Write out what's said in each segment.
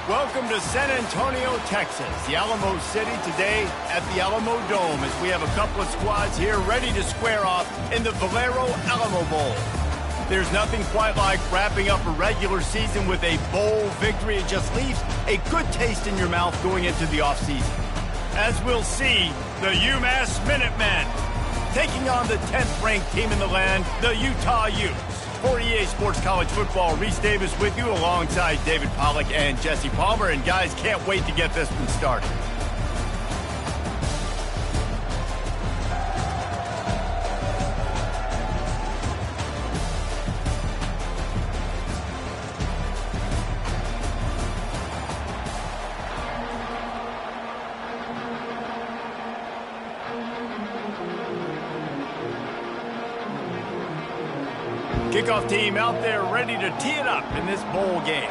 Welcome to San Antonio, Texas, the Alamo City today at the Alamo Dome as we have a couple of squads here ready to square off in the Valero Alamo Bowl. There's nothing quite like wrapping up a regular season with a bowl victory. It just leaves a good taste in your mouth going into the offseason. As we'll see, the UMass Minutemen taking on the 10th-ranked team in the land, the Utah Utes. For EA Sports College Football, Reese Davis with you alongside David Pollack and Jesse Palmer. And guys, can't wait to get this one started. Kickoff team out there ready to tee it up in this bowl game.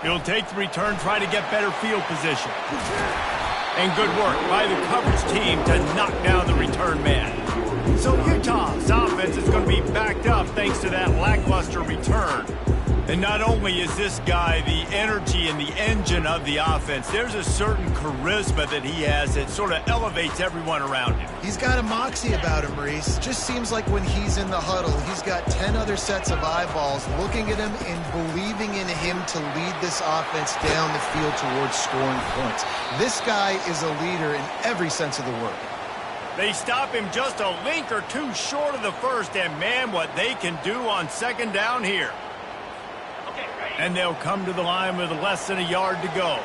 He'll take the return, try to get better field position. And good work by the coverage team to knock down the return man. So Utah's offense is going to be backed up thanks to that lackluster return. And not only is this guy the energy and the engine of the offense, there's a certain charisma that he has that sort of elevates everyone around him. He's got a moxie about him, Reese. Just seems like when he's in the huddle, he's got 10 other sets of eyeballs looking at him and believing in him to lead this offense down the field towards scoring points. This guy is a leader in every sense of the word. They stop him just a link or two short of the first, and man, what they can do on second down here. And they'll come to the line with less than a yard to go.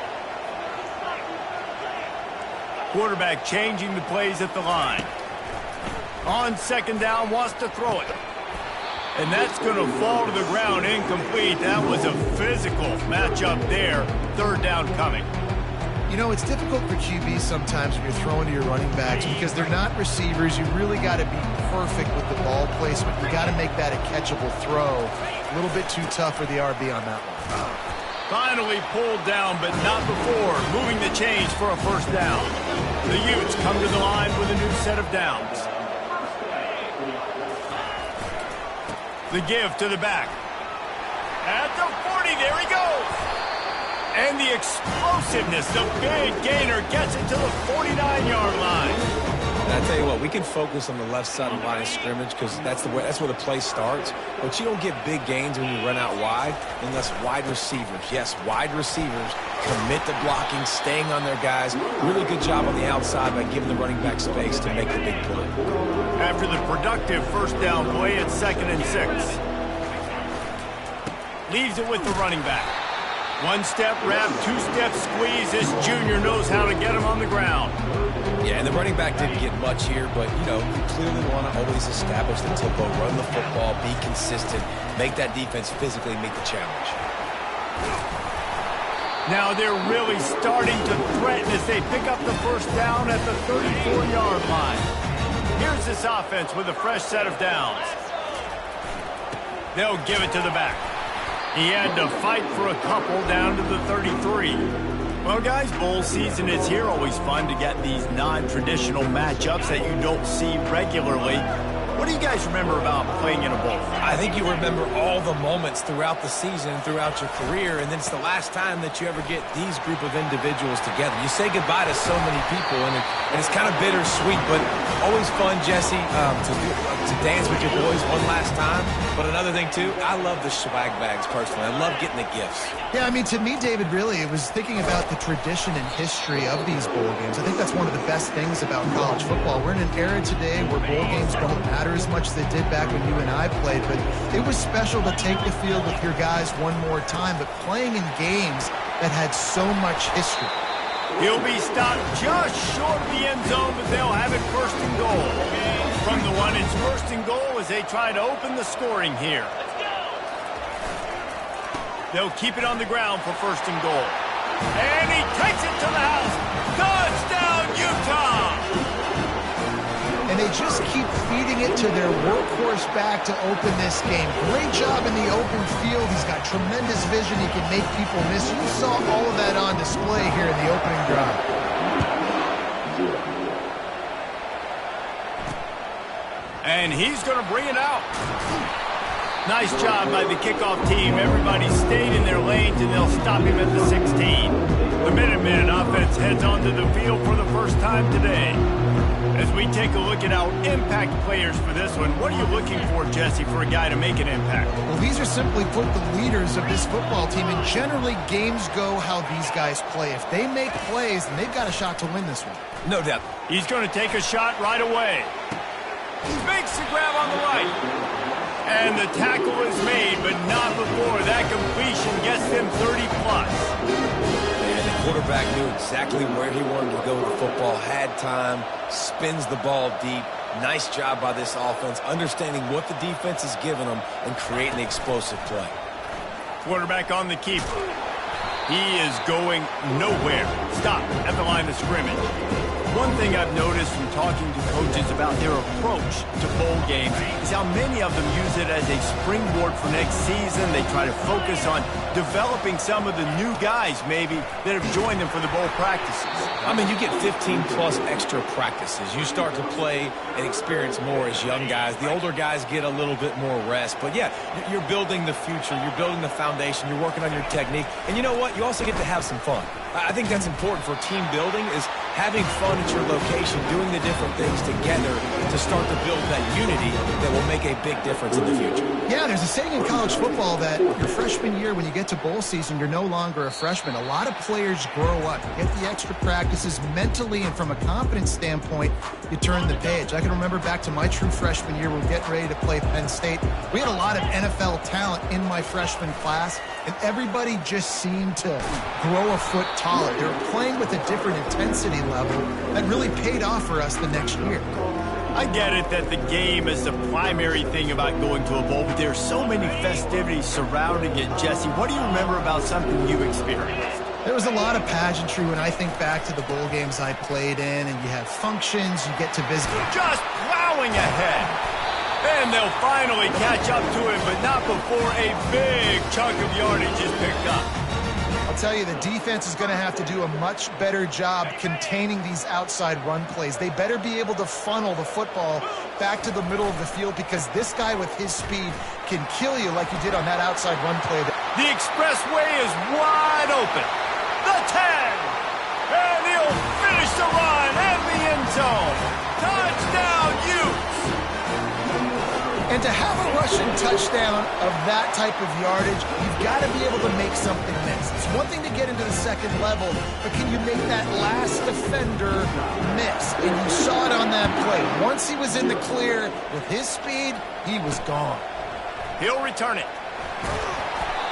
Quarterback changing the plays at the line. On second down, wants to throw it. And that's going to fall to the ground incomplete. That was a physical matchup there. Third down coming. You know, it's difficult for QBs sometimes when you're throwing to your running backs because they're not receivers. You really got to be perfect with the ball placement. You got to make that a catchable throw. A little bit too tough for the RB on that one. Finally pulled down, but not before moving the chains for a first down. The Utes come to the line with a new set of downs. The give to the back. At the 40, there he goes. And the explosiveness, the big gainer gets it to the 49-yard line. And I tell you what, we can focus on the left side of the line of scrimmage because that's where the play starts. But you don't get big gains when you run out wide unless wide receivers, yes, wide receivers commit to blocking, staying on their guys. Really good job on the outside by giving the running back space to make the big play. After the productive first down play at 2nd and 6. Leaves it with the running back. One-step wrap, two-step squeeze. This junior knows how to get him on the ground. Yeah, and the running back didn't get much here, but, you know, you clearly want to always establish the tempo, run the football, be consistent, make that defense physically meet the challenge. Now they're really starting to threaten as they pick up the first down at the 34-yard line. Here's this offense with a fresh set of downs. They'll give it to the back. He had to fight for a couple down to the 33. Well, guys, bowl season is here. Always fun to get these non-traditional matchups that you don't see regularly. What do you guys remember about playing in a bowl? I think you remember all the moments throughout the season, throughout your career, and then it's the last time that you ever get these group of individuals together. You say goodbye to so many people, and it's kind of bittersweet, but always fun, Jesse, to dance with your boys one last time. But another thing, too, I love the swag bags, personally. I love getting the gifts. Yeah, I mean, to me, David, really, it was thinking about the tradition and history of these bowl games. I think that's one of the best things about college football. We're in an era today where bowl games don't matter as much as they did back when you and I played, but it was special to take the field with your guys one more time, but playing in games that had so much history. He'll be stopped just short of the end zone, but they'll have it first and goal. From the one, it's first and goal as they try to open the scoring here. They'll keep it on the ground for first and goal. And he takes it to the house. Touchdown, Utah! And they just keep feeding it to their workhorse back to open this game. Great job in the open field. He's got tremendous vision. He can make people miss. You saw all of that on display here in the opening drive. And he's going to bring it out. Nice job by the kickoff team. Everybody stayed in their lanes, and they'll stop him at the 16. The Minutemen offense heads onto the field for the first time today. As we take a look at our impact players for this one, what are you looking for, Jesse, for a guy to make an impact? Well, these are simply put the leaders of this football team, and generally games go how these guys play. If they make plays, then they've got a shot to win this one. No doubt. He's going to take a shot right away. Makes the grab on the right. And the tackle is made, but not before that completion gets him 30-plus. And the quarterback knew exactly where he wanted to go with the football, had time, spins the ball deep. Nice job by this offense, understanding what the defense is giving them and creating the explosive play. Quarterback on the keeper. He is going nowhere. Stop at the line of scrimmage. One thing I've noticed from talking to coaches about their approach to bowl games is how many of them use it as a springboard for next season. They try to focus on developing some of the new guys, maybe, that have joined them for the bowl practices. I mean, you get 15-plus extra practices. You start to play and experience more as young guys. The older guys get a little bit more rest. But, yeah, you're building the future. You're building the foundation. You're working on your technique. And you know what? You also get to have some fun. I think that's important for team building, is having fun at your location, doing the different things together to start to build that unity that will make a big difference in the future. Yeah, there's a saying in college football that your freshman year, when you get to bowl season, you're no longer a freshman. A lot of players grow up. You get the extra practices mentally, and from a confidence standpoint, you turn the page. I can remember back to my true freshman year, we were getting ready to play Penn State. We had a lot of NFL talent in my freshman class, and everybody just seemed to grow a foot taller. They were playing with a different intensity level that really paid off for us the next year. I get it that the game is the primary thing about going to a bowl, but there are so many festivities surrounding it. Jesse, what do you remember about something you experienced? There was a lot of pageantry when I think back to the bowl games I played in, and you have functions, you get to visit. Just plowing ahead. And they'll finally catch up to him, but not before a big chunk of yardage is picked up. I'll tell you, the defense is going to have to do a much better job containing these outside run plays. They better be able to funnel the football back to the middle of the field, because this guy with his speed can kill you like he did on that outside run play. The expressway is wide open. The 10. And he'll finish the run and the end zone. Touchdown, Utes. And to have a rushing touchdown of that type of yardage, you've got to be able to make something miss. It's one thing to get into the second level, but can you make that last defender miss? And you saw it on that play. Once he was in the clear with his speed, he was gone. He'll return it.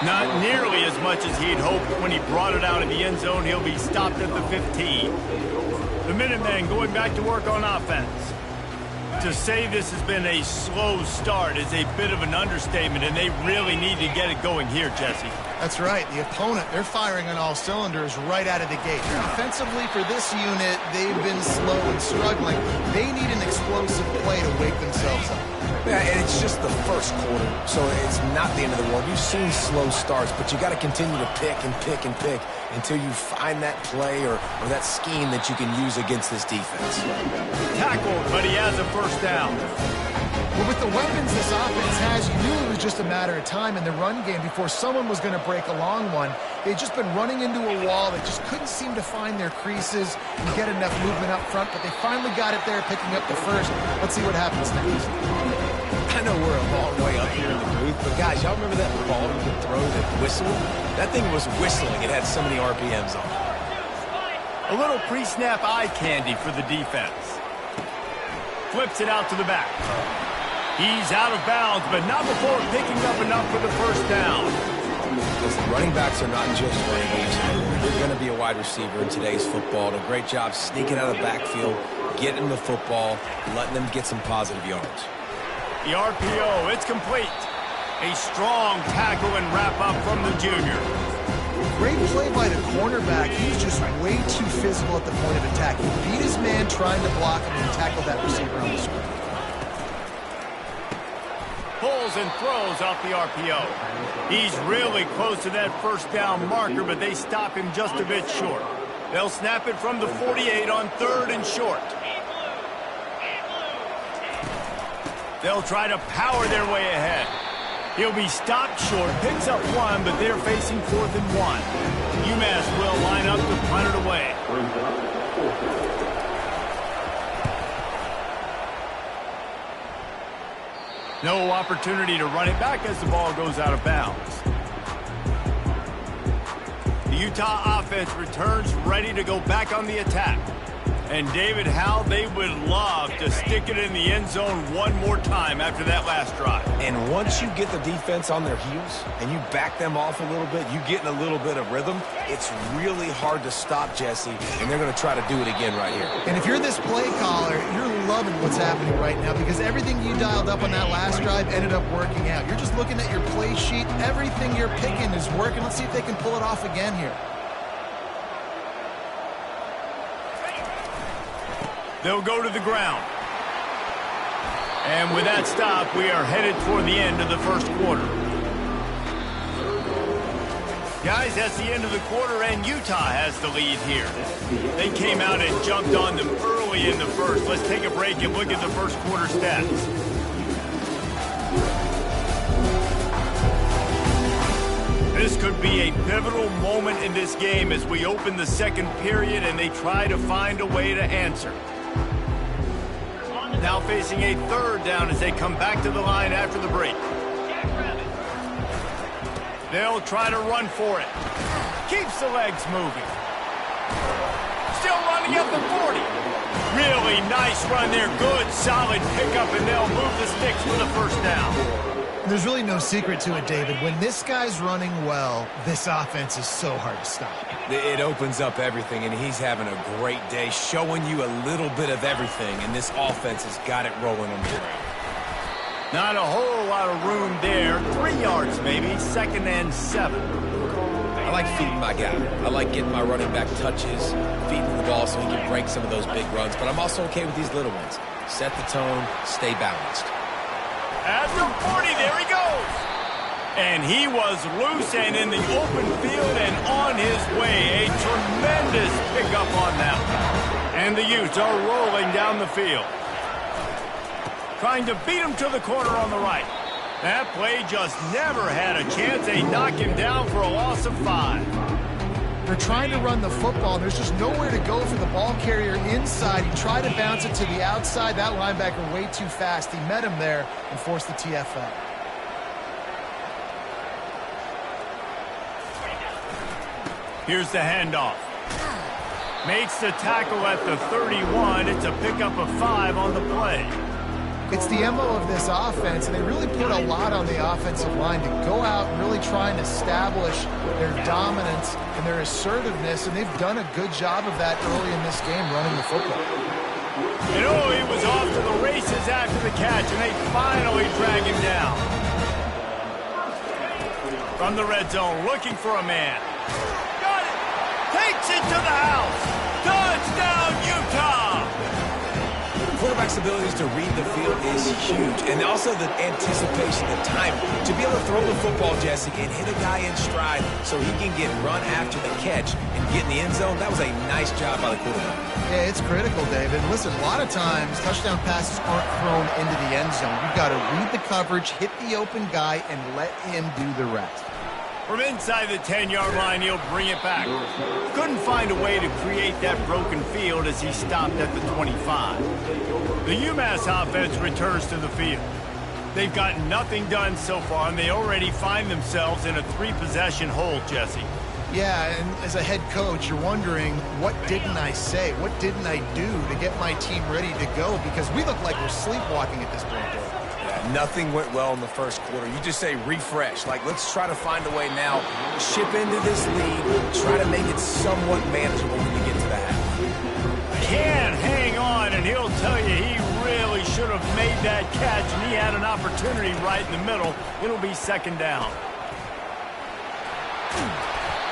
Not nearly as much as he'd hoped when he brought it out of the end zone. He'll be stopped at the 15. The Minutemen going back to work on offense. To say this has been a slow start is a bit of an understatement, and they really need to get it going here, Jesse. That's right. The opponent, they're firing on all cylinders right out of the gate. Offensively, for this unit, they've been slow and struggling. They need an explosive play to wake themselves up. Yeah, and it's just the first quarter, so it's not the end of the world. You've seen slow starts, but you got to continue to pick and pick and pick until you find that play or that scheme that you can use against this defense. Tackled, but he has a first down. Well, with the weapons this offense has, you knew it was just a matter of time in the run game before someone was going to break a long one. They'd just been running into a wall that just couldn't seem to find their creases and get enough movement up front, but they finally got it there, picking up the first. Let's see what happens next. I know we're a long way up here in the booth, but guys, y'all remember that ball you could throw that whistled? That thing was whistling. It had so many RPMs on it. A little pre-snap eye candy for the defense. Flips it out to the back. He's out of bounds, but not before picking up enough for the first down. Listen, running backs are not just running backs. You're going to be a wide receiver in today's football. Did a great job sneaking out of the backfield, getting the football, letting them get some positive yards. The RPO, it's complete. A strong tackle and wrap-up from the junior. Great play by the cornerback. He was just way too physical at the point of attack. He beat his man trying to block him and tackled that receiver on the screen. Pulls and throws off the RPO. He's really close to that first down marker, but they stop him just a bit short. They'll snap it from the 48 on 3rd and short. They'll try to power their way ahead. He'll be stopped short, picks up one, but they're facing 4th and 1. UMass will line up to punt it away. No opportunity to run it back as the ball goes out of bounds. The Utah offense returns ready to go back on the attack. And David, how they would love to stick it in the end zone one more time after that last drive. And once you get the defense on their heels and you back them off a little bit, you get in a little bit of rhythm, it's really hard to stop, Jesse, and they're going to try to do it again right here. And if you're this play caller, you're loving what's happening right now because everything you dialed up on that last drive ended up working out. You're just looking at your play sheet. Everything you're picking is working. Let's see if they can pull it off again here. They'll go to the ground. And with that stop, we are headed toward the end of the first quarter. Guys, that's the end of the quarter, and Utah has the lead here. They came out and jumped on them early in the first. Let's take a break and look at the first quarter stats. This could be a pivotal moment in this game as we open the second period and they try to find a way to answer. Now facing a 3rd down as they come back to the line after the break. They'll try to run for it. Keeps the legs moving. Still running up the 40. Really nice run there. Good, solid pickup, and they'll move the sticks for the first down. There's really no secret to it, David. When this guy's running well, this offense is so hard to stop. It opens up everything, and he's having a great day, showing you a little bit of everything, and this offense has got it rolling on the ground. Not a whole lot of room there. 3 yards maybe, 2nd and 7. I like feeding my guy. I like getting my running back touches, feeding the ball so he can break some of those big runs, but I'm also okay with these little ones. Set the tone, stay balanced. At the 40, there he goes. And he was loose and in the open field and on his way. A tremendous pickup on that one. And the Utes are rolling down the field. Trying to beat him to the corner on the right. That play just never had a chance. They knock him down for a loss of 5. They're trying to run the football. There's just nowhere to go for the ball carrier inside. He tried to bounce it to the outside. That linebacker way too fast. He met him there and forced the TFL. Here's the handoff. Makes the tackle at the 31. It's a pickup of 5 on the play. It's the MO of this offense, and they really put a lot on the offensive line to go out and really try and establish their dominance and their assertiveness, and they've done a good job of that early in this game running the football. You know, he was off to the races after the catch, and they finally drag him down. From the red zone, looking for a man. Got it! Takes it to the house! Touchdown, Utah! Quarterback's abilities to read the field is huge, and also the anticipation, the time to be able to throw the football, Jesse, and hit a guy in stride so he can get run after the catch and get in the end zone. That was a nice job by the quarterback. Yeah, it's critical, David. Listen, a lot of times touchdown passes aren't thrown into the end zone. You've got to read the coverage, hit the open guy, and let him do the rest. From inside the 10-yard line, he'll bring it back. Couldn't find a way to create that broken field as he stopped at the 25. The UMass offense returns to the field. They've got nothing done so far, and they already find themselves in a 3-possession hole, Jesse. Yeah, and as a head coach, you're wondering, what didn't I say? What didn't I do to get my team ready to go? Because we look like we're sleepwalking at this point, Dave. Nothing went well in the first quarter. You just say refresh. Like, let's try to find a way now. Ship into this lead. Try to make it somewhat manageable when you get to the half. Can't hang on, and he'll tell you he really should have made that catch, and he had an opportunity right in the middle. It'll be 2nd down.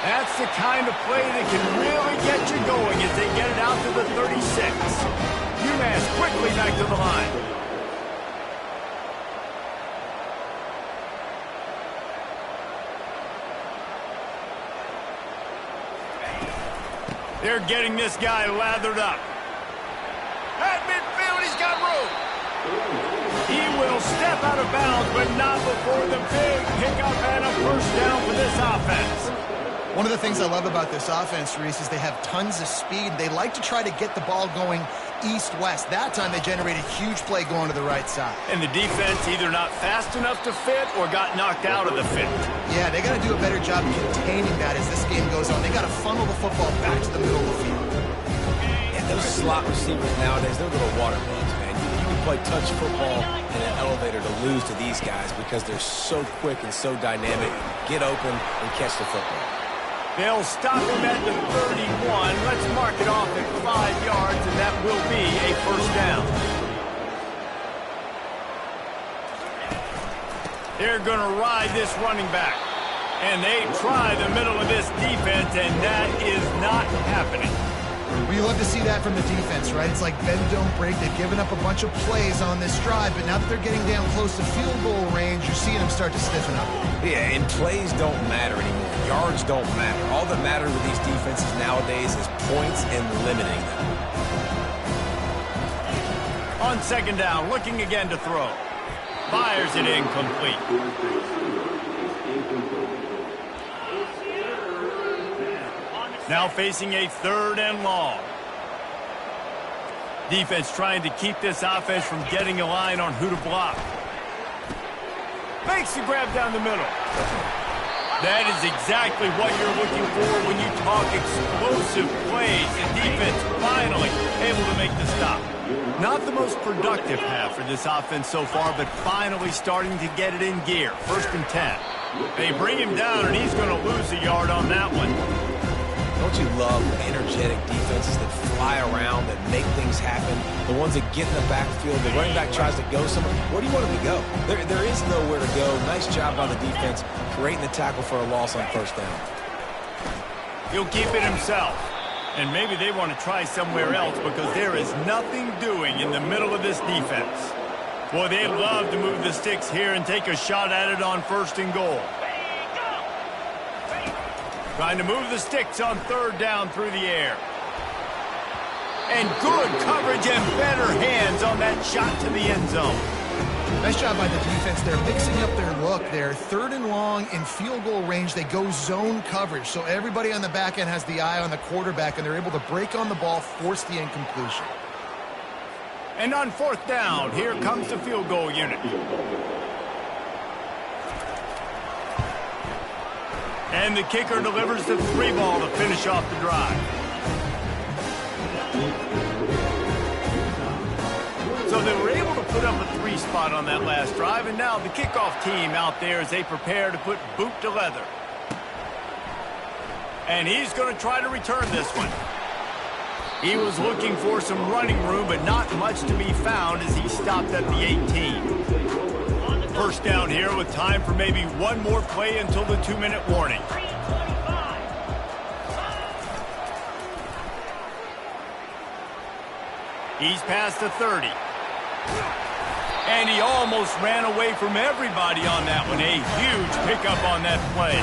That's the kind of play that can really get you going as they get it out to the 36. UMass quickly back to the line. They're getting this guy lathered up. At midfield, he's got room. He will step out of bounds, but not before the big pickup and a first down for this offense. One of the things I love about this offense, Reese, is they have tons of speed. They like to try to get the ball going east-west. That time they generated a huge play going to the right side. And the defense either not fast enough to fit or got knocked out of the fit. Yeah, they got to do a better job containing that as this game goes on. They got to funnel the football back to the middle of the field. Yeah, those slot receivers nowadays, they're little water bugs, man. You can play touch football in an elevator to lose to these guys because they're so quick and so dynamic. Get open and catch the football. They'll stop him at the 31. Let's mark it off at 5 yards, and that will be a first down. They're going to ride this running back. And they try the middle of this defense, and that is not happening. Well, you love to see that from the defense, right? It's like bend, don't break. They've given up a bunch of plays on this drive, but now that they're getting down close to field goal range, you're seeing them start to stiffen up. Yeah, and plays don't matter anymore. Yards don't matter. All that matters with these defenses nowadays is points and limiting them. On second down, looking again to throw. Fires it incomplete. Now facing a 3rd and long. Defense trying to keep this offense from getting a line on who to block. Makes the grab down the middle. That is exactly what you're looking for when you talk explosive plays. The defense finally able to make the stop. Not the most productive half for this offense so far, but finally starting to get it in gear. 1st and 10. They bring him down, and he's going to lose a yard on that one. Don't you love energetic defenses that fly around, that make things happen? The ones that get in the backfield, the running back tries to go somewhere. Where do you want him to go? There is nowhere to go. Nice job by the defense, creating the tackle for a loss on first down. He'll keep it himself. And maybe they want to try somewhere else because there is nothing doing in the middle of this defense. Boy, they'd love to move the sticks here and take a shot at it on 1st and goal. Trying to move the sticks on 3rd down through the air. And good coverage and better hands on that shot to the end zone. Nice job by the defense. They're mixing up their look. They're 3rd and long in field goal range. They go zone coverage. So everybody on the back end has the eye on the quarterback, and they're able to break on the ball, force the incompletion. And on 4th down, here comes the field goal unit. And the kicker delivers the 3 ball to finish off the drive. So they were able to put up a 3 spot on that last drive, and now the kickoff team out there as they prepare to put boot to leather. And he's going to try to return this one. He was looking for some running room, but not much to be found as he stopped at the 18. First down here with time for maybe one more play until the 2-minute warning. He's past the 30. And he almost ran away from everybody on that one. A huge pickup on that play.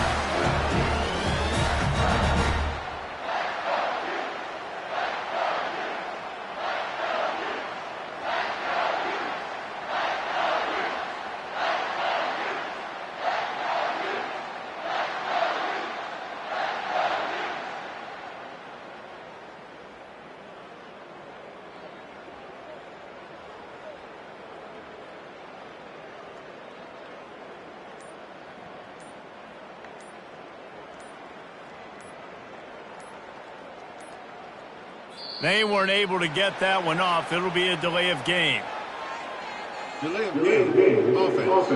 They weren't able to get that one off. It'll be a delay of game. Delay of game. Offense.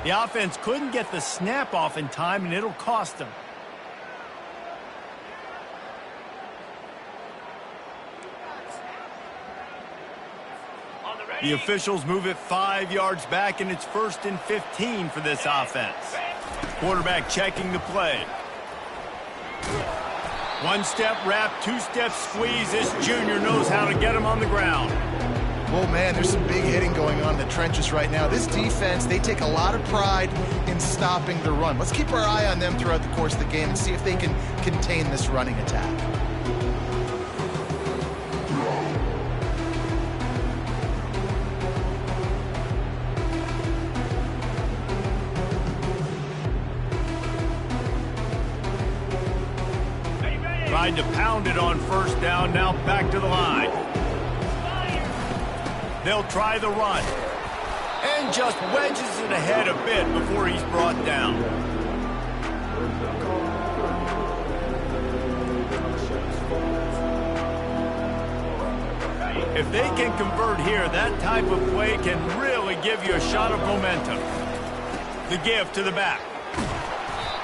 The offense couldn't get the snap off in time, and it'll cost them. The officials move it 5 yards back, and it's 1st and 15 for this offense. Quarterback checking the play. 1-step wrap, 2-step squeeze. This junior knows how to get him on the ground. Oh, man, there's some big hitting going on in the trenches right now. This defense, they take a lot of pride in stopping the run. Let's keep our eye on them throughout the course of the game and see if they can contain this running attack. Tried to pound it on first down, now back to the line. They'll try the run. And just wedges it ahead a bit before he's brought down. If they can convert here, that type of play can really give you a shot of momentum. The give to the back.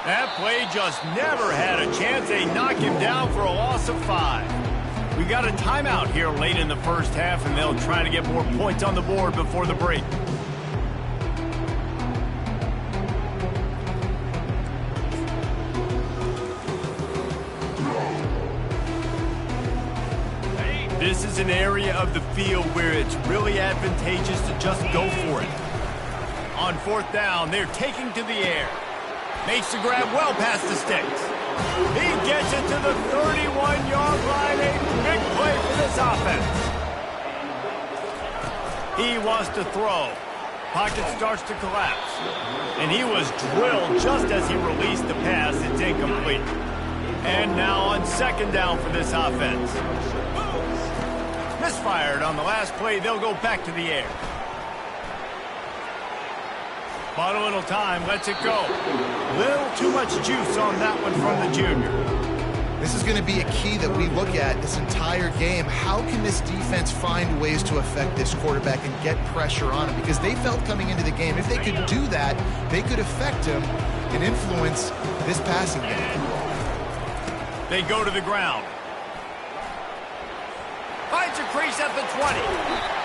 That play just never had a chance. They knock him down for a loss of 5. We got a timeout here late in the first half, and they'll try to get more points on the board before the break. This is an area of the field where it's really advantageous to just go for it. On fourth down, they're taking to the air. Makes the grab well past the sticks. He gets it to the 31-yard line. A big play for this offense. He wants to throw. Pocket starts to collapse. And he was drilled just as he released the pass. It's incomplete. And now on second down for this offense. Misfired on the last play. They'll go back to the air. Bought a little time. Lets it go. Little too much juice on that one from the junior. This is going to be a key that we look at this entire game. How can this defense find ways to affect this quarterback and get pressure on him? Because they felt coming into the game, if they could do that, they could affect him and influence this passing game. They go to the ground. Finds a crease at the 20.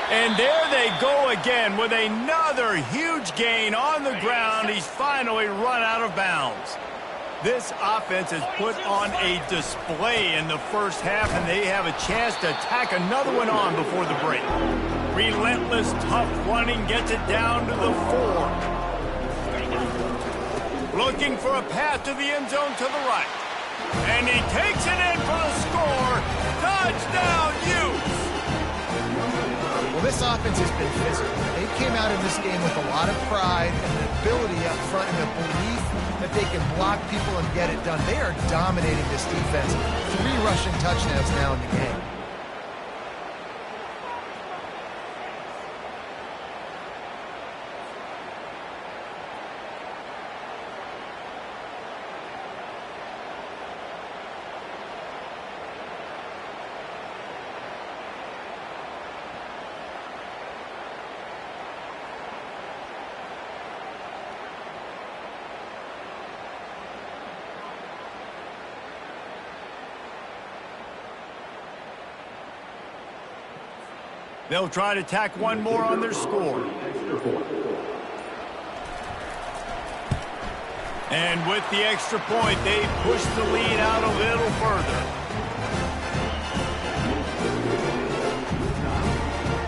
And there they go again with another huge gain on the ground. He's finally run out of bounds. This offense has put on a display in the first half, and they have a chance to tack another one on before the break. Relentless, tough running gets it down to the 4. Looking for a path to the end zone to the right. And he takes it in for the score. Touchdown, Utes! Well, this offense has been physical. They came out in this game with a lot of pride and an ability up front and a belief that they can block people and get it done. They are dominating this defense. 3 rushing touchdowns now in the game. They'll try to tack one more on their score. And with the extra point, they push the lead out a little further.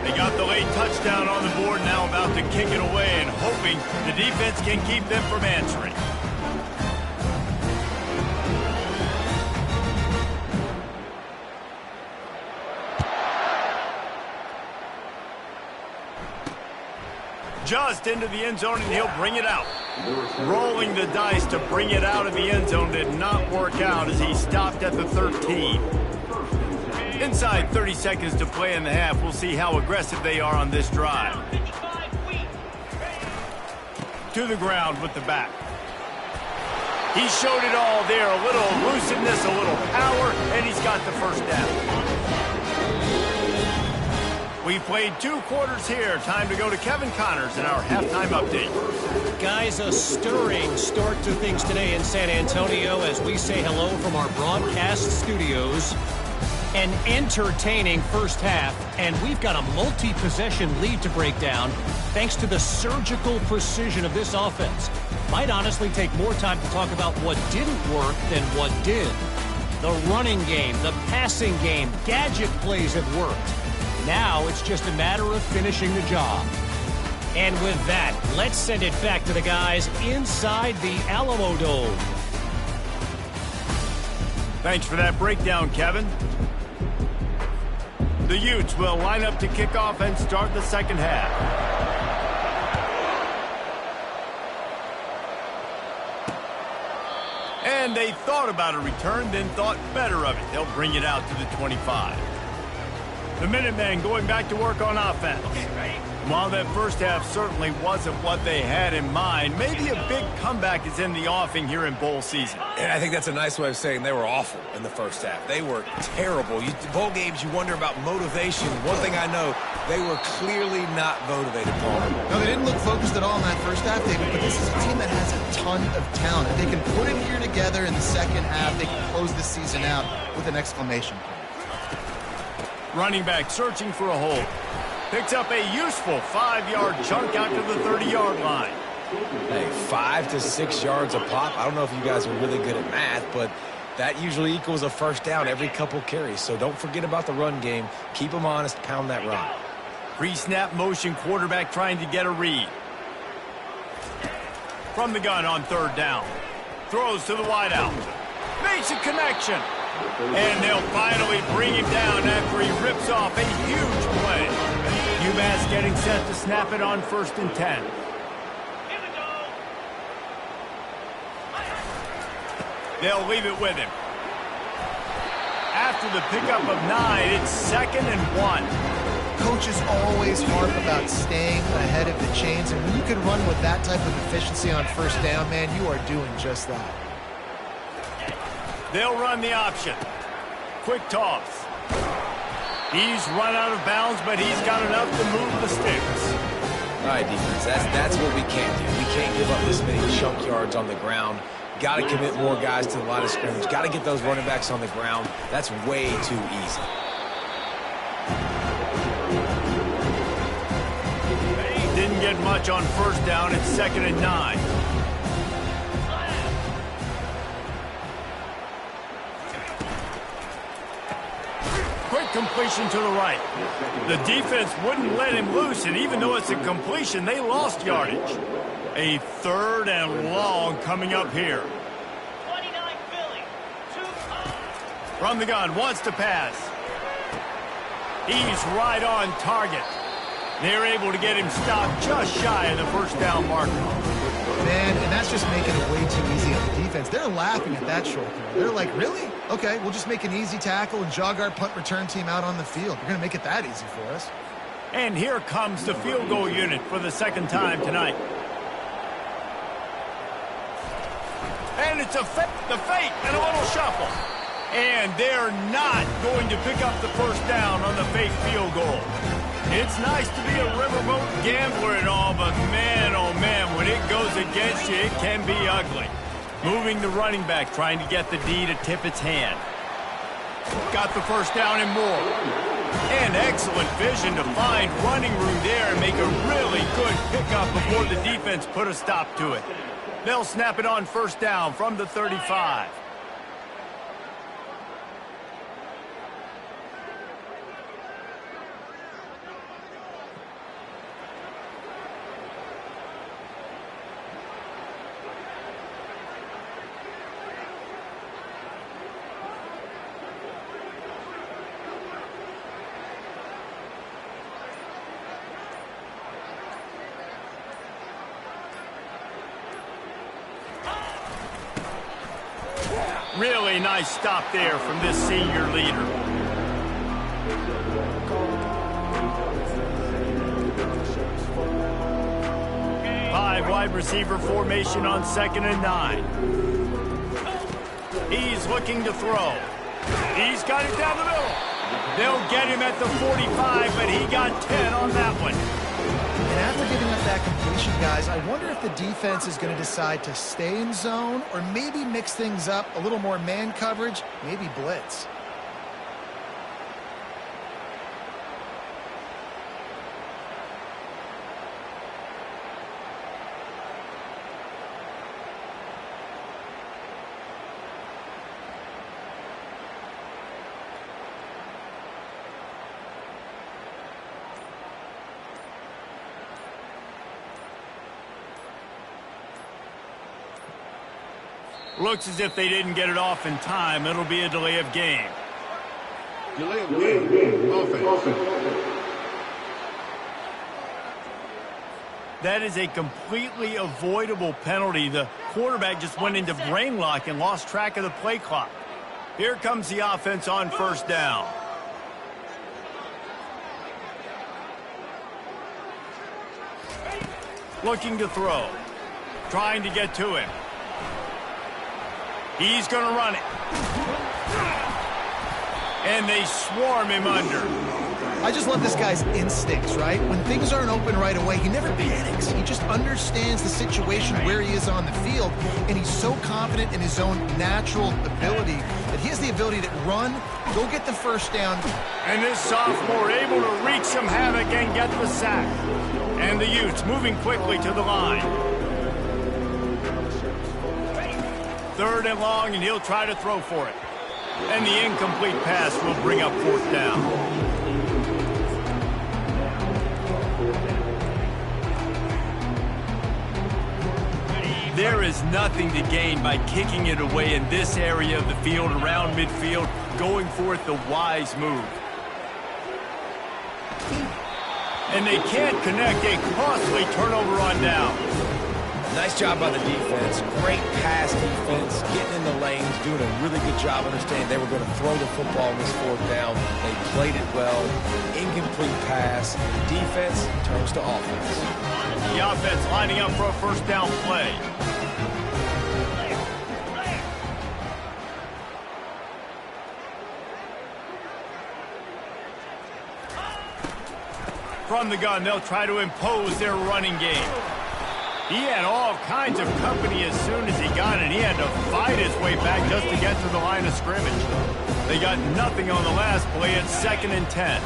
They got the late touchdown on the board, now about to kick it away and hoping the defense can keep them from answering. Just into the end zone, and he'll bring it out. Rolling the dice to bring it out of the end zone did not work out as he stopped at the 13. Inside 30 seconds to play in the half. We'll see how aggressive they are on this drive. To the ground with the back. He showed it all there. A little elusiveness, a little power, and he's got the first down. We played 2 quarters here. Time to go to Kevin Connors in our halftime update. Guys, a stirring start to things today in San Antonio as we say hello from our broadcast studios. An entertaining first half, and we've got a multi-possession lead to break down thanks to the surgical precision of this offense. Might honestly take more time to talk about what didn't work than what did. The running game, the passing game, gadget plays have worked. Now it's just a matter of finishing the job. And with that, let's send it back to the guys inside the Alamo Dome. Thanks for that breakdown, Kevin. The Utes will line up to kick off and start the second half. And they thought about a return, then thought better of it. They'll bring it out to the 25. The Minutemen going back to work on offense. While that first half certainly wasn't what they had in mind, maybe a big comeback is in the offing here in bowl season. And I think that's a nice way of saying they were awful in the first half. They were terrible. Bowl games, you wonder about motivation. One thing I know, they were clearly not motivated, Paul. No, they didn't look focused at all in that first half, David, but this is a team that has a ton of talent. If they can put it here together in the second half, they can close this season out with an exclamation point. Running back searching for a hole. Picks up a useful 5-yard chunk out to the 30-yard line. Hey, 5 to 6 yards a pop. I don't know if you guys are really good at math, but that usually equals a first down every couple carries. So don't forget about the run game. Keep them honest, pound that rock. Pre-snap motion quarterback trying to get a read. From the gun on third down. Throws to the wideout. Makes a connection. And they'll finally bring him down after he rips off a huge play. UMass getting set to snap it on 1st and 10. They'll leave it with him. After the pickup of 9, it's 2nd and 1. Coaches always harp about staying ahead of the chains, and when you can run with that type of efficiency on first down, man, you are doing just that. They'll run the option. Quick toss. He's run out of bounds, but he's got enough to move the sticks. All right, defense, that's what we can't do. We can't give up this many chunk yards on the ground. Got to commit more guys to the line of scrimmage. Got to get those running backs on the ground. That's way too easy. Didn't get much on first down. It's 2nd and 9. Quick completion to the right. The defense wouldn't let him loose, and even though it's a completion, they lost yardage. A 3rd and long coming up here. 29 Philly. From the gun, wants to pass. He's right on target. They're able to get him stopped just shy of the first down marker. Man, and that's just making it way too easy on the defense. They're laughing at that short throw. They're like, really? Okay, we'll just make an easy tackle and jog our punt return team out on the field. You're going to make it that easy for us. And here comes the field goal unit for the second time tonight. And it's the fake and a little shuffle. And they're not going to pick up the first down on the fake field goal. It's nice to be a riverboat gambler and all, but man, oh man, when it goes against you, it can be ugly. Moving the running back, trying to get the D to tip its hand. Got the first down and more. And excellent vision to find running room there and make a really good pickup before the defense put a stop to it. They'll snap it on first down from the 35. Really nice stop there from this senior leader. Five wide receiver formation on 2nd and 9. He's looking to throw. He's got it down the middle. They'll get him at the 45, but he got 10 on that one. And after giving up that completion, guys, I wonder if the defense is going to decide to stay in zone or maybe mix things up, a little more man coverage, maybe blitz. Looks as if they didn't get it off in time. It'll be a delay of game. Delay of game. Offense. That is a completely avoidable penalty. The quarterback just went into brain lock and lost track of the play clock. Here comes the offense on first down. Looking to throw. Trying to get to him. He's going to run it. And they swarm him under. I just love this guy's instincts, right? When things aren't open right away, he never panics. He just understands the situation where he is on the field, and he's so confident in his own natural ability that he has the ability to run, go get the first down. And this sophomore able to wreak some havoc and get the sack. And the Utes moving quickly to the line. 3rd and long, and he'll try to throw for it. And the incomplete pass will bring up 4th down. There is nothing to gain by kicking it away in this area of the field, around midfield, going for it the wise move. And they can't connect, a costly turnover on down. Nice job by the defense. Great pass defense, getting in the lanes, doing a really good job understanding they were going to throw the football on this 4th down. They played it well. Incomplete pass. Defense turns to offense. The offense lining up for a first down play. From the gun, they'll try to impose their running game. He had all kinds of company as soon as he got it. He had to fight his way back just to get to the line of scrimmage. They got nothing on the last play. It's 2nd and 10.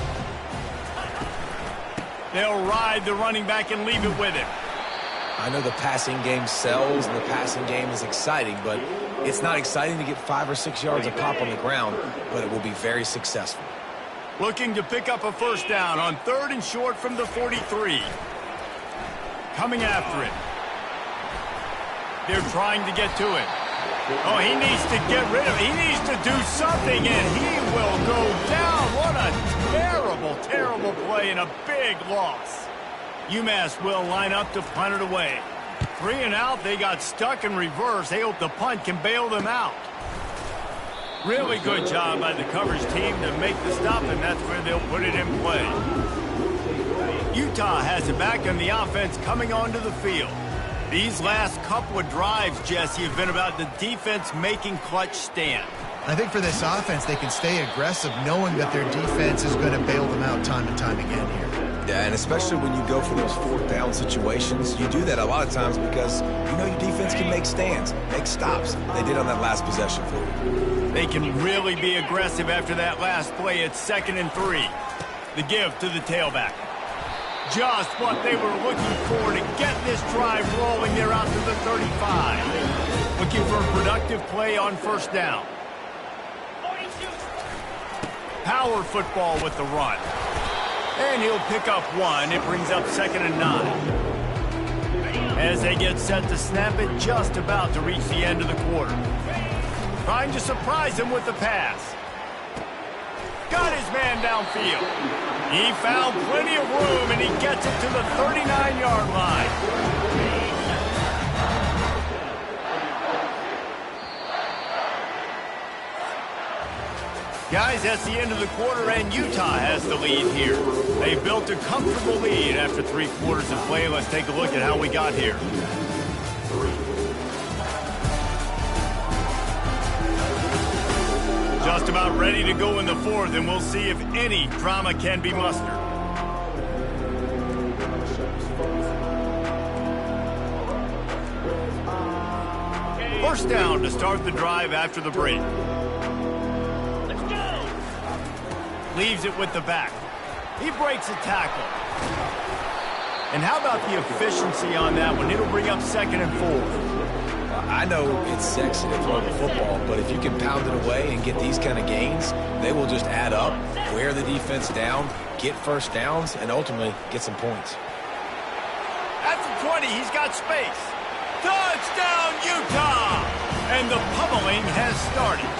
They'll ride the running back and leave it with him. I know the passing game sells and the passing game is exciting, but it's not exciting to get 5 or 6 yards a pop on the ground, but it will be very successful. Looking to pick up a first down on 3rd and short from the 43. Coming after it. They're trying to get to it. Oh, he needs to get rid of it. He needs to do something, and he will go down. What a terrible, terrible play and a big loss. UMass will line up to punt it away. 3 and out. They got stuck in reverse. They hope the punt can bail them out. Really good job by the coverage team to make the stop, and that's where they'll put it in play. Utah has it back on the offense coming onto the field. These last couple of drives, Jesse, have been about the defense making clutch stand. I think for this offense, they can stay aggressive knowing that their defense is going to bail them out time and time again here. Yeah, and especially when you go for those 4th down situations, you do that a lot of times because you know your defense can make stands, make stops. They did on that last possession for you. They can really be aggressive after that last play. It's 2nd and 3. The give to the tailback. Just what they were looking for to get this drive rolling. They're out to the 35. Looking for a productive play on first down. Power football with the run. And he'll pick up 1. It brings up 2nd and 9. As they get set to snap it, just about to reach the end of the quarter. Trying to surprise him with the pass. Got his man downfield. He found plenty of room, and he gets it to the 39-yard line. Guys, that's the end of the quarter, and Utah has the lead here. They built a comfortable lead after 3 quarters of play. Let's take a look at how we got here. Just about ready to go in the 4th, and we'll see if any drama can be mustered. First down to start the drive after the break. Let's go. Leaves it with the back. He breaks a tackle. And how about the efficiency on that one? It'll bring up 2nd and 4. I know it's sexy to throw the football, but if you can pound it away and get these kind of gains, they will just add up, wear the defense down, get first downs, and ultimately get some points. At the 20, he's got space. Touchdown, Utah! And the pummeling has started.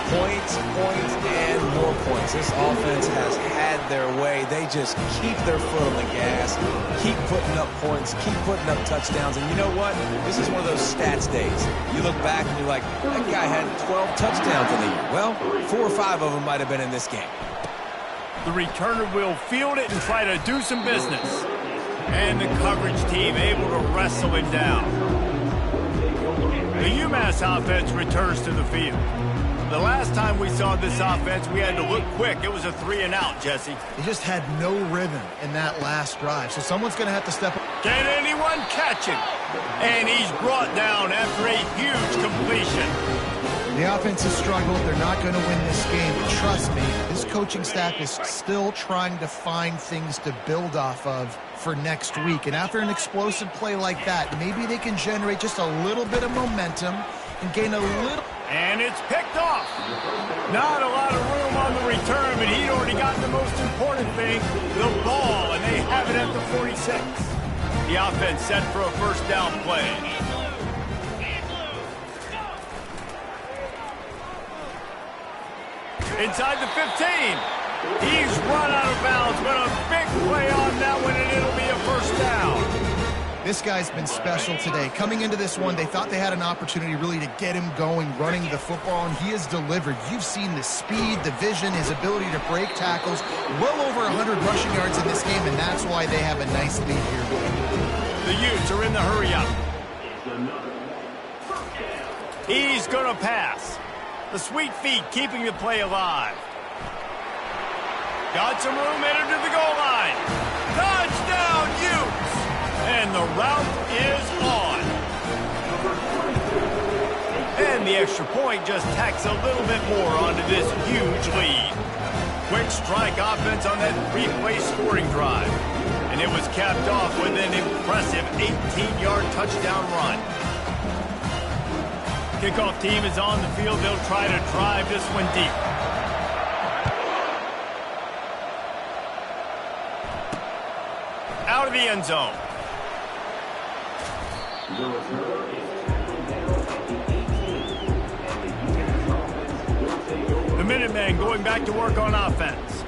Points, and more points. This offense has had their way. They just keep their foot on the gas, keep putting up points, keep putting up touchdowns. And you know what? This is one of those stats days. You look back and you're like, that guy had 12 touchdowns in the year. Well, 4 or 5 of them might have been in this game. The returner will field it and try to do some business. And the coverage team able to wrestle him down. The UMass offense returns to the field. The last time we saw this offense, we had to look quick. It was a 3-and-out, Jesse. He just had no rhythm in that last drive, so someone's going to have to step up. Can anyone catch him? And he's brought down after a huge completion. The offense has struggled. They're not going to win this game. But trust me, this coaching staff is still trying to find things to build off of for next week. And after an explosive play like that, maybe they can generate just a little bit of momentum and gain a little... And it's picked off. Not a lot of room on the return, but he'd already gotten the most important thing, the ball, and they have it at the 46. The offense set for a first down play. Inside the 15. He's run out of bounds, but a big play on that one, and it'll be a first down. This guy's been special today. Coming into this one, they thought they had an opportunity really to get him going, running the football, and he has delivered. You've seen the speed, the vision, his ability to break tackles. Well over 100 rushing yards in this game, and that's why they have a nice lead here. The Utes are in the hurry-up. He's going to pass. The sweet feet keeping the play alive. Got some room, headed to the goal line. Touchdown, Utes! And the route is on. And the extra point just tacks a little bit more onto this huge lead. Quick strike offense on that 3-play scoring drive. And it was capped off with an impressive 18-yard touchdown run. Kickoff team is on the field. They'll try to drive this one deep. Out of the end zone. The Minutemen going back to work on offense.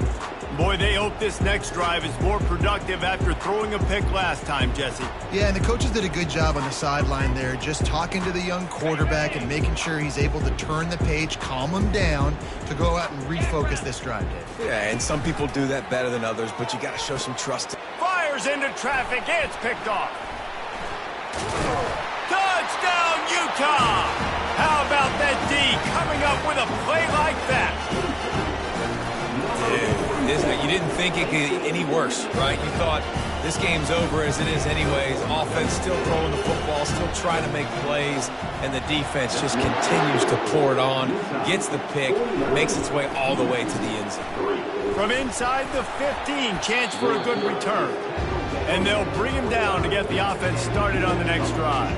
Boy, they hope this next drive is more productive after throwing a pick last time, Jesse. Yeah, and the coaches did a good job on the sideline there, just talking to the young quarterback and making sure he's able to turn the page, calm him down to go out and refocus this drive, Dave. Yeah, and some people do that better than others, but you got to show some trust. Fires into traffic. It's picked off. Touchdown, Utah! How about that D coming up with a play like that? You didn't think it could get any worse, right? You thought this game's over as it is anyways. Offense still throwing the football, still trying to make plays, and the defense just continues to pour it on, gets the pick, makes its way all the way to the end zone. From inside the 15, chance for a good return. And they'll bring him down to get the offense started on the next drive.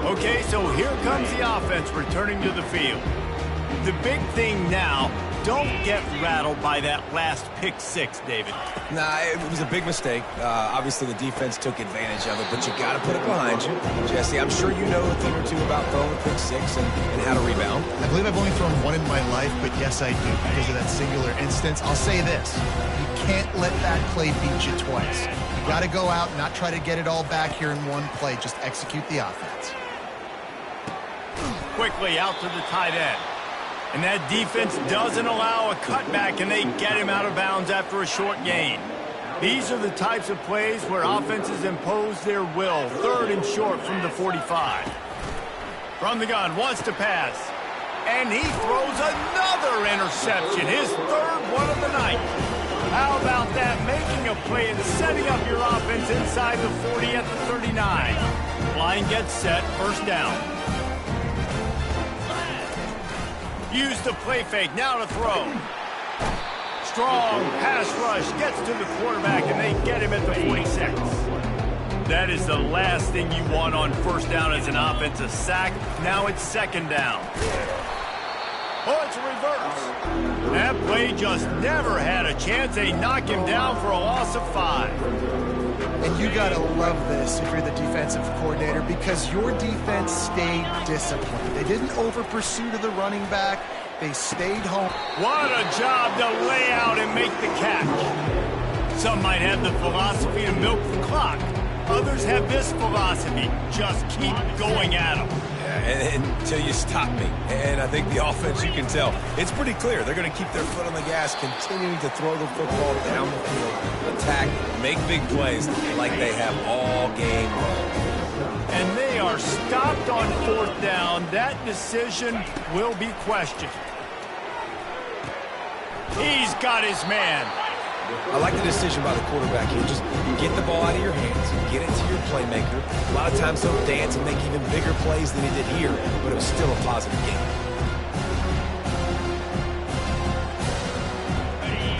Okay, so here comes the offense returning to the field. The big thing now, don't get rattled by that last pick six, David. Nah, it was a big mistake. Obviously, the defense took advantage of it, but you got to put it behind you. Jesse, I'm sure you know a thing or two about throwing a pick six and how to rebound. I believe I've only thrown one in my life, but yes, I do because of that singular instance. I'll say this. You can't let that play beat you twice. You got to go out and not try to get it all back here in one play. Just execute the offense. Quickly out to the tight end. And that defense doesn't allow a cutback, and they get him out of bounds after a short gain. These are the types of plays where offenses impose their will. 3rd and short from the 45. From the gun, wants to pass. And he throws another interception, his 3rd one of the night. How about that? Making a play and setting up your offense inside the 40 at the 39. Line gets set, first down. Use the play fake, now to throw. Strong pass rush, gets to the quarterback, and they get him at the 46. That is the last thing you want on first down as an offense, a sack. Now it's 2nd down. Oh, it's a reverse. That play just never had a chance. They knock him down for a loss of 5. And you got to love this if you're the defensive coordinator because your defense stayed disciplined. They didn't over-pursue to the running back. They stayed home. What a job to lay out and make the catch. Some might have the philosophy to milk the clock. Others have this philosophy: just keep going at them. Yeah, until you stop me. And I think the offense, you can tell, it's pretty clear. They're going to keep their foot on the gas, continuing to throw the football down the field, attack, make big plays like they have all game long. And they are stopped on 4th down. That decision will be questioned. He's got his man. I like the decision by the quarterback here. Just get the ball out of your hands, get it to your playmaker. A lot of times he'll dance and make even bigger plays than he did here, but it was still a positive game.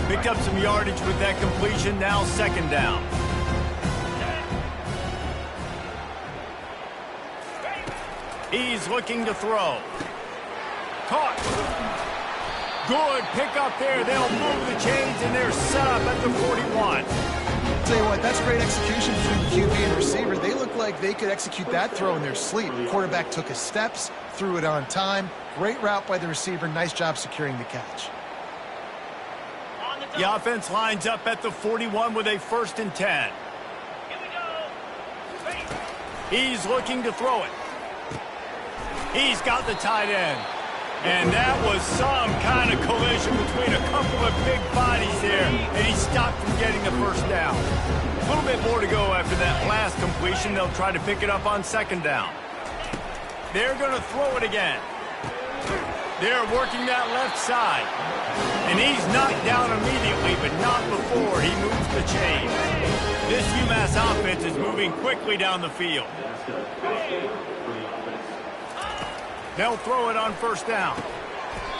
Picked up some yardage with that completion. Now 2nd down. He's looking to throw. Caught. Good pickup there. They'll move the chains, and they're set up at the 41. Tell you what, that's great execution between the QB and receiver. They look like they could execute that throw in their sleep. The quarterback took his steps, threw it on time. Great route by the receiver. Nice job securing the catch. The offense lines up at the 41 with a 1st and 10. He's looking to throw it. He's got the tight end. And that was some kind of collision between a couple of big bodies there, and he stopped from getting the 1st down. A little bit more to go after that last completion. They'll try to pick it up on 2nd down. They're going to throw it again. They're working that left side. And he's knocked down immediately, but not before he moves the chain. This UMass offense is moving quickly down the field. They'll throw it on 1st down.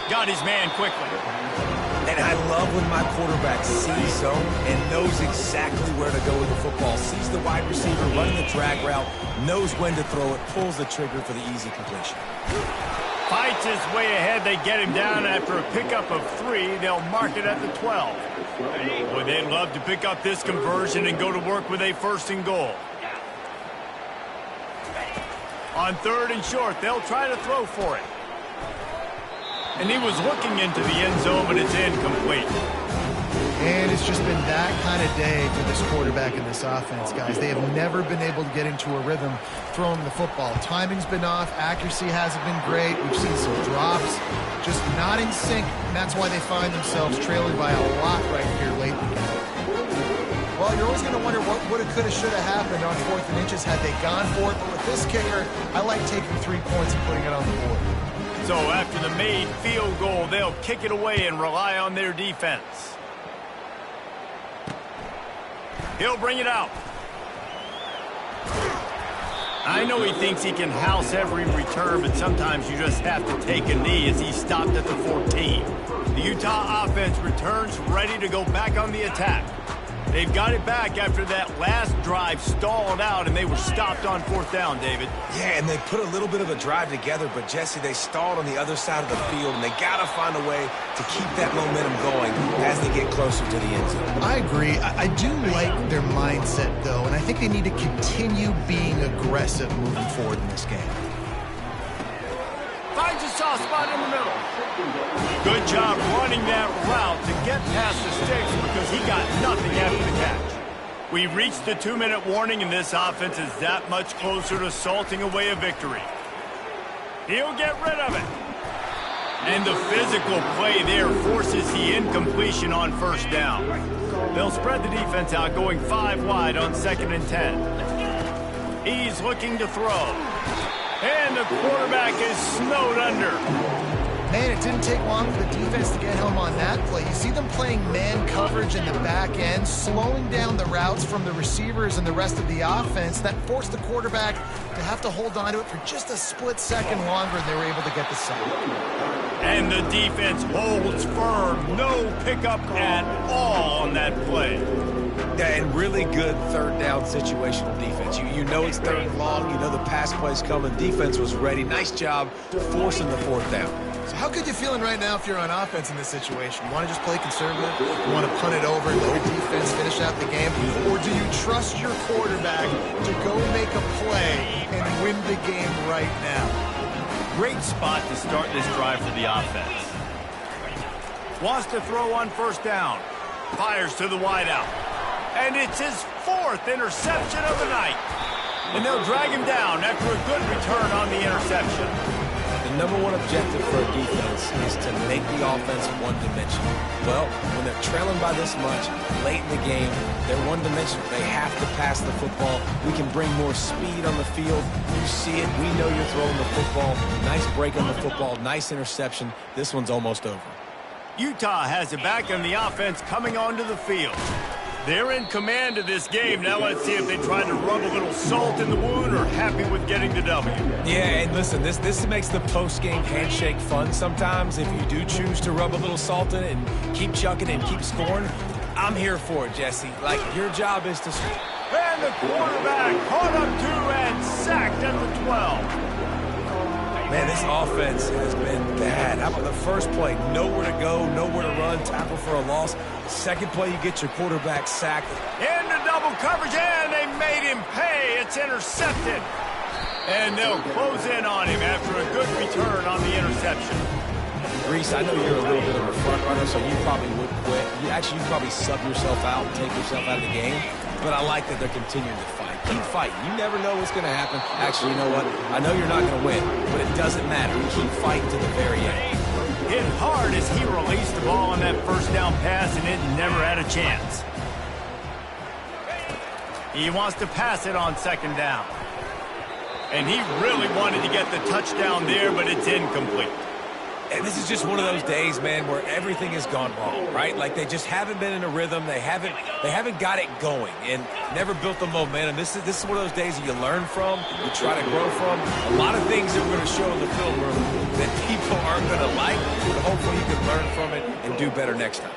Got his man quickly. And I love when my quarterback sees zone and knows exactly where to go with the football. Sees the wide receiver running the drag route, knows when to throw it, pulls the trigger for the easy completion. Fights his way ahead. They get him down after a pickup of 3. They'll mark it at the 12. Boy, they'd love to pick up this conversion and go to work with a 1st and goal. On 3rd and short, they'll try to throw for it. And he was looking into the end zone, but it's incomplete. And it's just been that kind of day for this quarterback and this offense, guys. They have never been able to get into a rhythm throwing the football. Timing's been off. Accuracy hasn't been great. We've seen some drops. Just not in sync, and that's why they find themselves trailing by a lot right here late in the game. Well, you're always going to wonder what woulda, coulda, shoulda happened on 4th and inches had they gone for it. But with this kicker, I like taking 3 points and putting it on the board. So after the made field goal, they'll kick it away and rely on their defense. He'll bring it out. I know he thinks he can house every return, but sometimes you just have to take a knee as he stopped at the 14. The Utah offense returns ready to go back on the attack. They've got it back after that last drive stalled out, and they were stopped on 4th down, David. Yeah, and they put a little bit of a drive together, but, Jesse, they stalled on the other side of the field, and they got to find a way to keep that momentum going as they get closer to the end zone. I agree. I do like their mindset, though, and I think they need to continue being aggressive moving forward in this game. Finds a soft spot in the middle. Good job running that route to get past the sticks because he got nothing after the catch. We reached the 2-minute warning, and this offense is that much closer to salting away a victory. He'll get rid of it. And the physical play there forces the incompletion on 1st down. They'll spread the defense out, going 5 wide on 2nd and 10. He's looking to throw. And the quarterback is snowed under. Man, it didn't take long for the defense to get home on that play. You see them playing man coverage in the back end, slowing down the routes from the receivers and the rest of the offense. That forced the quarterback to have to hold on to it for just a split second longer, and they were able to get the sack. And the defense holds firm. No pickup at all on that play. Yeah, and really good 3rd down situational defense. You know it's 3rd and long. You know the pass play's coming. Defense was ready. Nice job forcing the 4th down. So how good you feeling right now if you're on offense in this situation? You want to just play conservative? You want to punt it over and let your defense finish out the game? Or do you trust your quarterback to go make a play and win the game right now? Great spot to start this drive for the offense. Wants to throw on first down. Fires to the wideout. And it's his 4th interception of the night. And they'll drag him down after a good return on the interception. The number one objective for a defense is to make the offense one-dimensional. Well, when they're trailing by this much, late in the game, they're one-dimensional. They have to pass the football. We can bring more speed on the field. You see it. We know you're throwing the football. Nice break on the football. Nice interception. This one's almost over. Utah has it back on the offense coming onto the field. They're in command of this game. Now let's see if they try to rub a little salt in the wound or happy with getting the W. Yeah, and listen, this makes the post-game handshake fun sometimes. If you do choose to rub a little salt in it and keep chucking and keep scoring, I'm here for it, Jesse. Like, your job is to... And the quarterback caught up to and sacked at the 12. Man, this offense has been bad. How about the first play? Nowhere to go, nowhere to run, tackle for a loss. Second play, you get your quarterback sacked. Into double coverage, and they made him pay. It's intercepted. And they'll close in on him after a good return on the interception. Reese, I know you're a little bit of a front runner, so you probably would quit. You'd probably sub yourself out and take yourself out of the game. But I like that they're continuing to fight. Keep fighting. You never know what's going to happen. Actually, you know what? I know you're not going to win, but it doesn't matter. You keep fighting to the very end. Hit hard as he released the ball on that first down pass, and it never had a chance. He wants to pass it on second down. And he really wanted to get the touchdown there, but it's incomplete. And this is just one of those days, man, where everything has gone wrong, right? Like they just haven't been in a rhythm. They haven't got it going and never built the momentum. This is one of those days that you learn from, you try to grow from. A lot of things that we're going to show in the film room that people aren't going to like, but hopefully you can learn from it and do better next time.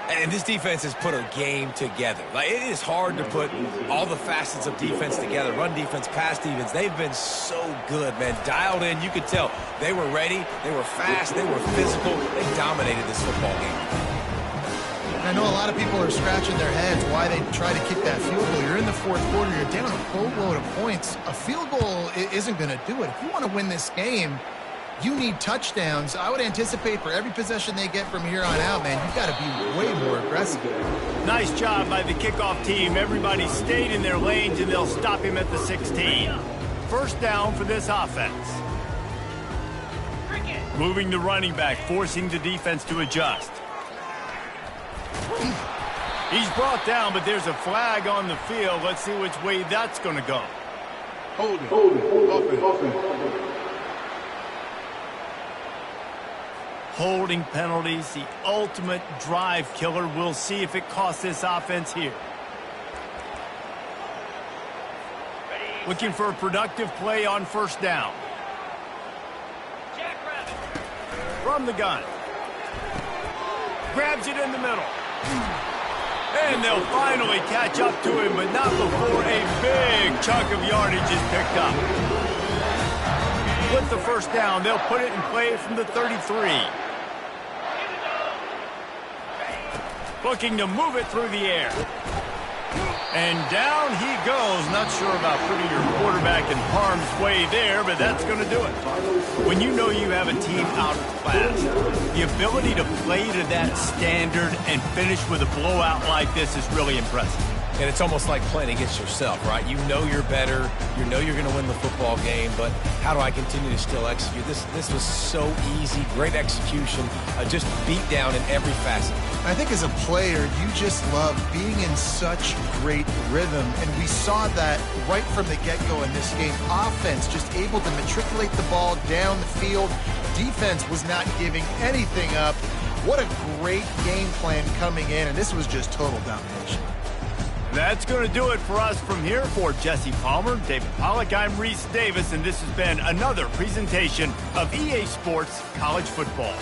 And this defense has put a game together. Like, it is hard to put all the facets of defense together. Run defense, pass defense. They've been so good, man. Dialed in. You could tell they were ready. They were fast. They were physical. They dominated this football game. I know a lot of people are scratching their heads why they try to kick that field goal. You're in the 4th quarter. You're down a boatload of points. A field goal isn't going to do it. If you want to win this game, you need touchdowns. I would anticipate for every possession they get from here on out, man, you've got to be way more aggressive. Nice job by the kickoff team. Everybody stayed in their lanes, and they'll stop him at the 16. First down for this offense. Moving the running back, forcing the defense to adjust. He's brought down, but there's a flag on the field. Let's see which way that's going to go. Holding penalties, the ultimate drive killer. We'll see if it costs this offense here. Looking for a productive play on first down. From the gun. Grabs it in the middle. And they'll finally catch up to him, but not before a big chunk of yardage is picked up. With the first down, they'll put it in play from the 33. Looking to move it through the air. And down he goes. Not sure about putting your quarterback in harm's way there, but that's going to do it. When you know you have a team out of class, the ability to play to that standard and finish with a blowout like this is really impressive. And it's almost like playing against yourself, right? You know you're better. You know you're going to win the football game, but how do I continue to still execute? This was so easy. Great execution. Just beat down in every facet. I think as a player, you just love being in such great rhythm, and we saw that right from the get-go in this game. Offense just able to matriculate the ball down the field. Defense was not giving anything up. What a great game plan coming in, and this was just total domination. That's going to do it for us from here. For Jesse Palmer, David Pollack, I'm Reese Davis, and this has been another presentation of EA Sports College Football.